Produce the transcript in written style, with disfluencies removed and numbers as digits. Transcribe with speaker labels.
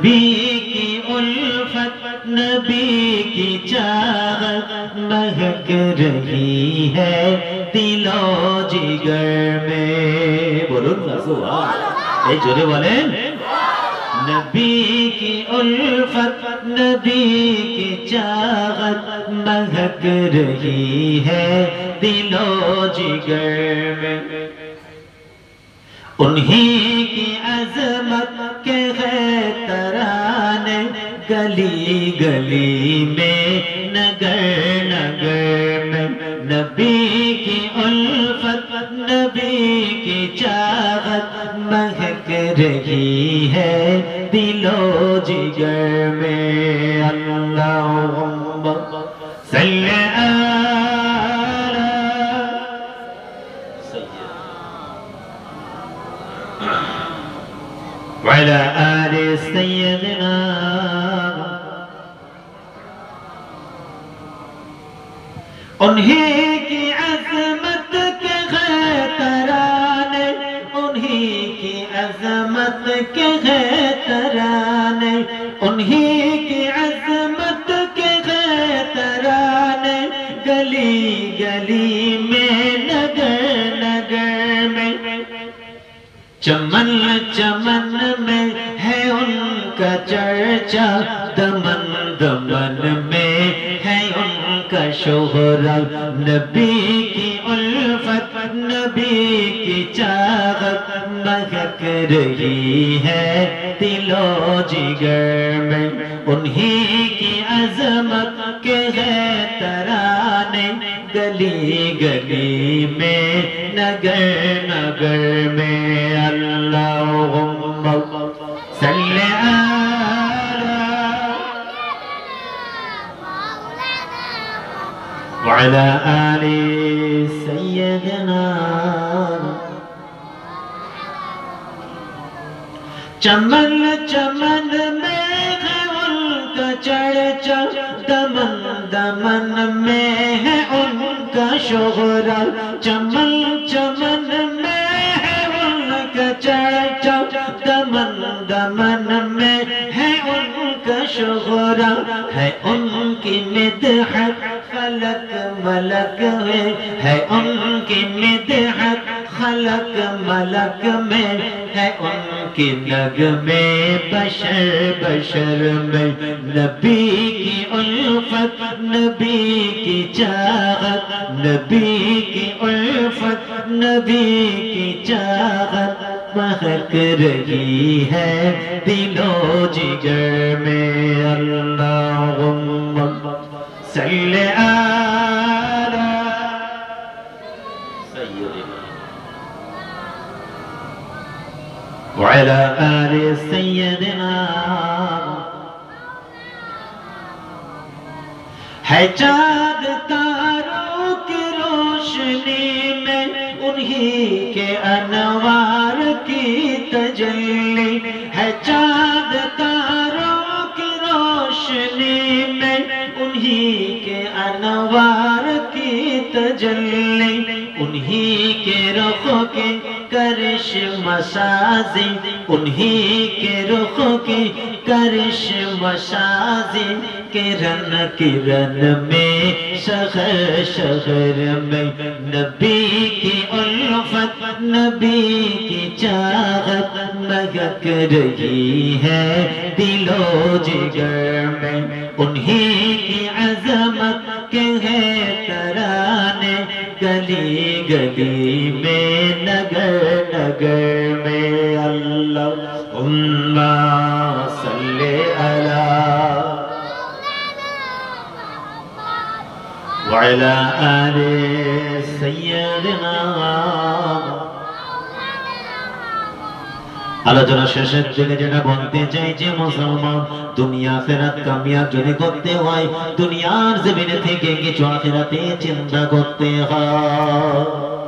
Speaker 1: نبی کی الفت نبی کی چاہت مہک رہی ہے دل و جگر میں بولو نا سبحان اے جوڑے والے نبی کی الفت نبی کی چاہت مہک رہی ہے دل و جگر میں انہی کی عظمت کے ہے ترانے گلی گلی میں نگر نگر میں نبی کی الفت نبی کی چاہت مہک رہی ہے دل و جگر میں اللہم صلی وعلى آل سيدنا انہی کی عظمت کے ہے ترانے انہی کی عظمت کے ہے ترانے انہی کی عظمت کے ہے ترانے گلی گلی میں نگر نگر میں چمن چمن میں ہے ان کا چرچا دمن دمن میں ہے ان کا شہرت نبی کی الفت نبی کی چاہت مہک رہی ہے دل و جگر میں انہی کی عظمت کے ہے ترانے گلی گلی میں نگر نگر میں اللہم صلی وعلى آل سيدنا چمن چمن میں ہے ان کا چرچا دمن دمن میں ہے ان کا شہرت چمن چمن میں ہے ان کا چرچا دمن دمن میں ہے ان کا شہرت ہے ان کی مدحت خلق ملک میں ہے ان کی مدحت خلق ملک میں ہے ان کی نغمے بشر بشر میں نبی کی الفت نبی کی چاہت نبی کی الفت نبی کی چاہت مہک رہی ہے دل و جگر میں اللہم صلی علی سیدنا وعلى آل سیدنا ہے چاند تاروں کی روشنی میں انہی کے انوار کی تجلی ہے چاند تاروں کی روشنی میں انہی کے انوار کی تجلی انہی کے رخ کے کرشم سازی انہی کے رخ کی کرشم سازی کرن کرن میں شہر شہر میں نبی کی الفت نبی کی چاہت مہک رہی ہے دل و جگر میں انہی کی عظمت کے ہے ترانے گلی گلی میں نگر نگر میں اللہم صلی علی وعلى آل سيدنا আলোচনা শেষের দিকে যেটা বলতে চাই যে মুসলমান দুনিয়া আখিরাত কামিয়াব যদি করতে হয় দুনিয়ার জমিনে থেকে কিছু আখিরাতে চিন্তা করতে হয়